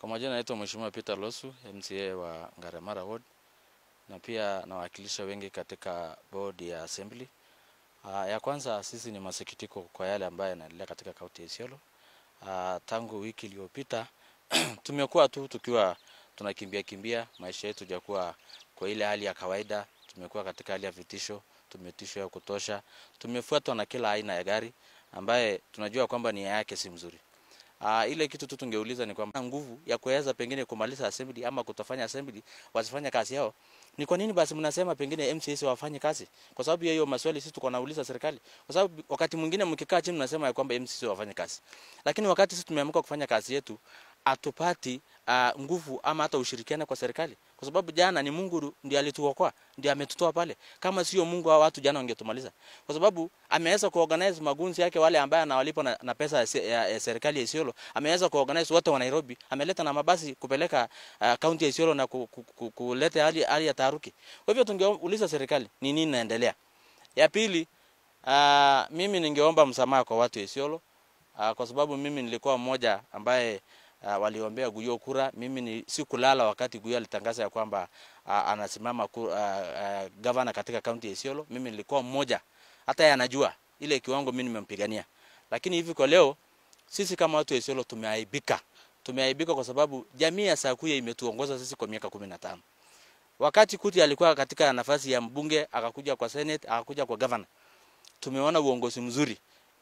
Kwa majina naitwa Mheshimiwa Peter Losu, MCA wa Ngaremara Ward, na pia nawakilisha wengi katika board ya assembly. Ya kwanza, sisi ni masikitiko kwa yale ambayo yanaendelea katika kaunti ya Isiolo. Tangu wiki iliyopita tumekuwa tu tukiwa tunakimbia maisha yetu hajakuwa kwa ile hali ya kawaida. Tumekuwa katika hali ya vitisho, tumetishwa ya kutosha, tumefuatwa na kila aina ya gari ambaye tunajua kwamba nia yake si mzuri. Ile kitu tu tungeuliza ni kwamba nguvu ya kuweza pengine kumaliza assembly ama kutofanya assembly wasifanye kazi yao. Ni kwa nini basi mnasema pengine MCAs wafanye kazi? Kwa sababu hiyo maswali sisi tuko nauliza serikali. Kwa sababu wakati mwingine mkikaa chini mnasema ya kwamba MCAs wafanye kazi. Lakini wakati sisi tumeamka kufanya kazi yetu, atupati nguvu ama hata ushirikiano kwa serikali. Kwa sababu jana ni Mungu ndiye alituokoa, ndiye ametutoa pale. Kama sio Mungu hao watu jana wangetumaliza. Kwa sababu ameweza kuorganize magunzi yake wale ambao anawalipa na pesa ya serikali ya Isiolo. Ameweza kuorganize wote wa Nairobi, ameleta na mabasi kupeleka kaunti ya Isiolo na kuleta hali ya taharuki. Kwa hivyo tungeuliza serikali ni nini inaendelea. Ya pili, mimi ningeomba msamaha kwa watu wa Isiolo, kwa sababu mimi nilikuwa mmoja ambaye waliombea Guyo kura. Mimi sikulala wakati Guyo alitangaza ya kwamba anasimama governor katika kaunti ya Isiolo. Mimi nilikuwa mmoja, hata yeye anajua ile kiwango mimi nimempigania. Lakini hivi kwa leo sisi kama watu wa Isiolo tumeaibika. Tumeaibika kwa sababu jamii ya Sakuya imetuongoza sisi kwa miaka 15. Wakati Kuti alikuwa katika nafasi ya mbunge, akakuja kwa Senate, akakuja kwa governor, tumeona uongozi mzuri.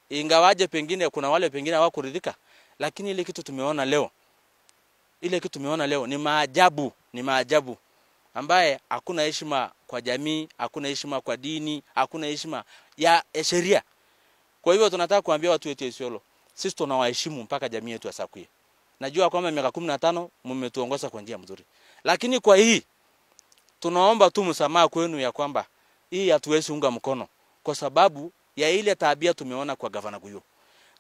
Ingawaje pengine kuna wale pengine hawakuridhika, lakini ile kitu tumeona leo, ni maajabu ambaye hakuna heshima kwa jamii, hakuna heshima kwa dini, hakuna heshima ya sheria. Kwa hivyo tunataka kuambia watu wetu wa Isiolo, sisi tunawaheshimu mpaka jamii yetu ya Sakuya. Najua kwamba miaka 15 mmetuongoza kwa njia nzuri. Lakini kwa hii tunaomba tu msamaha kwenu ya kwamba hii hatuwezi unga mkono kwa sababu ya ile tabia tumeona kwa Gavana Guyo.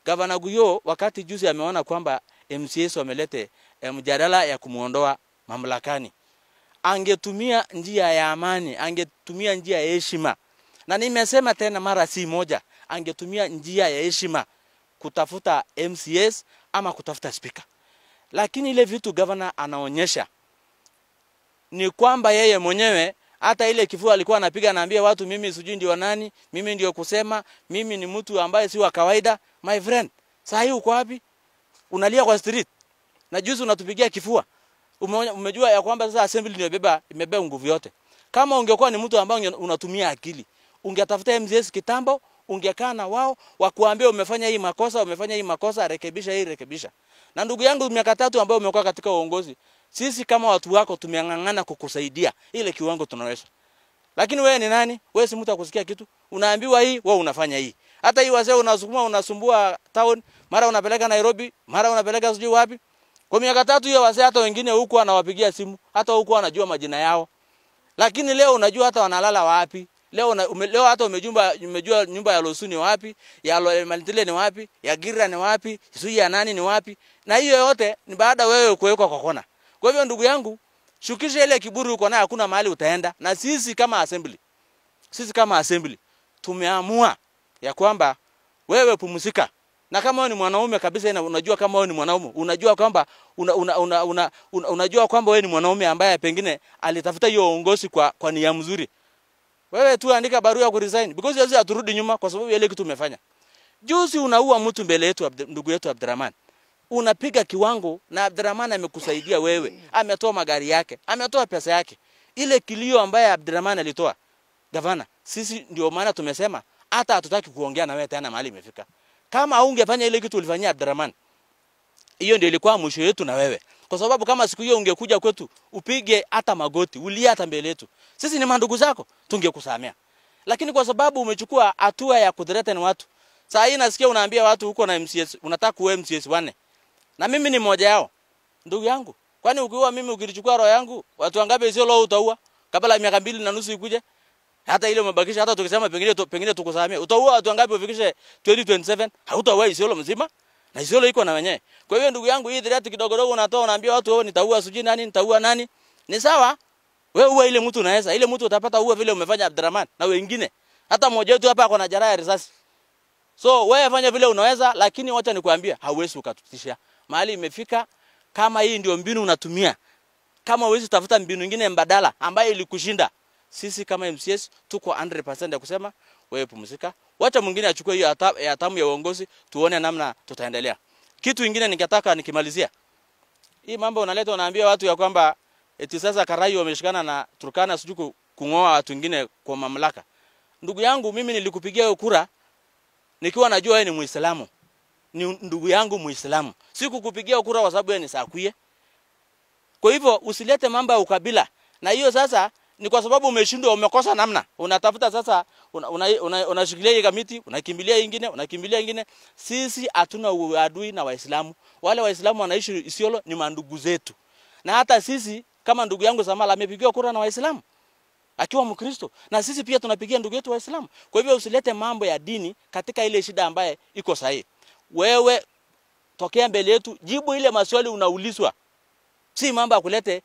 Gavana Guyo wakati juzi ameona kwamba MCAs wamelete mjadala ya kumuondoa mamlakani, angetumia njia ya amani, angetumia njia ya heshima. Na nimesema tena mara si moja, angetumia njia ya heshima kutafuta MCAs ama kutafuta speaker. Lakini ile vitu governor anaonyesha ni kwamba yeye mwenyewe hata ile kifua alikuwa anapiga anaambia watu mimi sijui ndio nani, mimi ndio kusema, mimi ni mtu ambaye si wa kawaida. My friend, sasa hii uko wapi? Unalia kwa street. Na juzi unatupigia kifua. Umejua ya kwamba sasa assembly imebeba nguvu yote. Kama ungekuwa ni mtu ambaye unatumia akili, ungetafuta MCAs kitambo, ungekaa na wao wakuambia umefanya hii makosa, rekebisha. Na ndugu yangu miaka 3 ambayo umekuwa katika uongozi, sisi kama watu wako tumengangana kukusaidia ile kiwango tunaweza. Lakini wewe ni nani? Wewe si mtu akusikia kitu. Unaambiwa hii, wewe unafanya hii. Hata hii wazee unasumbua town, mara unapeleka Nairobi, mara unapeleka sijui wapi. Kwa miaka 3 hiyo wazee hata wengine huko wanawapigia simu, hata huko wanajua majina yao. Lakini leo unajua hata wanalala wapi? Leo hata umejua nyumba ya Losu ni wapi, ya Maltile ni wapi, ya Gira ni wapi, sijui ya nani ni wapi. Na hiyo yote ni baada wewe kuwekwa kwa kona. Kwa hivyo ndugu yangu, shukisha ile kiburi uko nayo, hakuna mahali utaenda. Na sisi kama assembly tumeamua ya kwamba wewe pumzika. Na kama wewe ni mwanaume kabisa, na unajua kama wewe ni mwanaume, unajua kwamba unajua kwamba wewe ni mwanaume ambaye pengine alitafuta hiyo uongozi kwa nia mzuri, wewe tu andika barua ya kuresign, because yeye aturudi nyuma kwa sababu ile kitu umefanya. Juzi unaua mtu mbele yetu, ndugu yetu Abdurrahman. Unapiga kiwango na Abdurrahman amekusaidia wewe. Ametoa magari yake, ametoa pesa yake. Ile kilio ambaye Abdurrahman alitoa, gavana, sisi ndio maana tumesema hata hatutaki kuongea na wewe tena mahali imefika. Kama ungefanya ile kitu ulifanyia Abdurrahman, hiyo ndio ilikuwa mwisho yetu na wewe. Kwa sababu kama siku hiyo ungekuja kwetu, upige hata magoti, ulie hata mbele yetu, sisi ni mandugu zako, tungekusamea. Lakini kwa sababu umechukua hatua ya kudhureta na watu, sasa hii nasikia unaambia watu huko na MCAs, unataka kuwe MCAs 4. Na mimi ni mmoja yao. Ndugu yangu, kwani ukiua mimi ukilichukua roho yangu, watu wangapi Isiolo utaua? Kabla miaka 2.5 ikuje? Hata ile umebakisha, hata tukisema pengine tukusamea, utaua watu wangapi ufikishe 2027? Hautaua Isiolo mzima. Na Isiolo iko na wenyewe. Kwa hiyo ndugu yangu, hii threat kidogo unatoa, unaambia watu wewe nitaua sijui nani, nitaua nani. Ni sawa? Wewe uwe ile mtu unaweza. Ile mtu utapata uwe vile umefanya Abdurrahman na wengine. Hata mmoja wetu hapa kuna jeraha ya risasi. So wewe fanya vile unaweza, lakini wacha nikwambie hauwezi ukatutisha. Mahali imefika Kama hii ndio mbinu unatumia, kama huwezi tafuta mbinu nyingine mbadala ambayo ilikushinda, sisi kama MCS tuko 100% ya kusema wewe pumzika. Wacha mwingine achukue hiyo hatamu ya uongozi, tuone namna tutaendelea. Kitu kingine ningetaka nikimalizia. Hii mambo unaleta unaambia watu ya kwamba eti sasa Karai wameshikana na Turkana sijui kungoa watu wengine kwa mamlaka. Ndugu yangu, mimi nilikupigia kura nikiwa najua wewe ni Muislamu. Ni ndugu yangu Muislamu. Sikukupigia kura kwa sababu wewe ni Sakuye. Kwa hivyo usilete mambo ya ukabila. Na hiyo sasa ni kwa sababu umeshindwa, umekosa namna. Unatafuta sasa unashikilia hii kamiti, unakimbilia nyingine, unakimbilia nyingine. Sisi hatuna uadui na Waislamu. Wale Waislamu wanaishi Isiolo ni mandugu zetu. Na hata sisi kama ndugu yangu Samala amepigiwa kura na Waislamu akiwa Mkristo, na sisi pia tunapigia ndugu yetu Waislamu. Kwa hivyo usilete mambo ya dini katika ile shida ambaye iko sahihi. Wewe tokea mbele yetu, jibu ile maswali unaulizwa. Si mambo ya kulete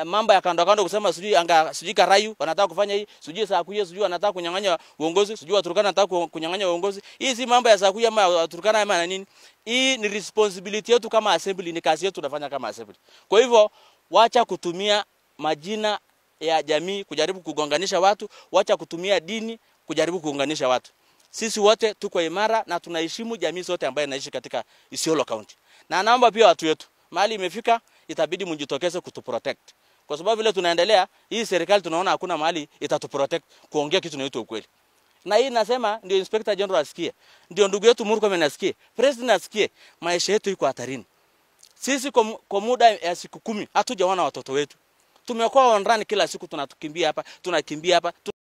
mambo ya kando kando kusema sijui Karai wanataka kufanya hii, sijui Sakuye sijui wanataka kunyang'anya uongozi, sijui Waturkana wanataka kunyang'anya uongozi. Hii si mambo ya Sakuye ama Waturkana ama na nini. Hii ni responsibility yetu kama assembly, ni kazi yetu tunafanya kama assembly. Kwa hivyo wacha kutumia majina ya jamii kujaribu kugonganisha watu, wacha kutumia dini kujaribu kuunganisha watu. Sisi wote tuko imara na tunaheshimu jamii zote ambaye inaishi katika Isiolo County. Na naomba pia watu wetu, mahali imefika itabidi mjitokeze kutuprotect. Kwa sababu vile tunaendelea, hii serikali tunaona hakuna mahali itatuprotect kuongea kitu inaitwa ukweli. Na hii nasema ndio Inspector General asikie, ndio ndugu yetu Murkomen asikie, President asikie, maisha yetu iko hatarini. Sisi kwa muda ya siku 10 hatujaona watoto wetu. Tumekuwa on run kila siku, tunakimbia hapa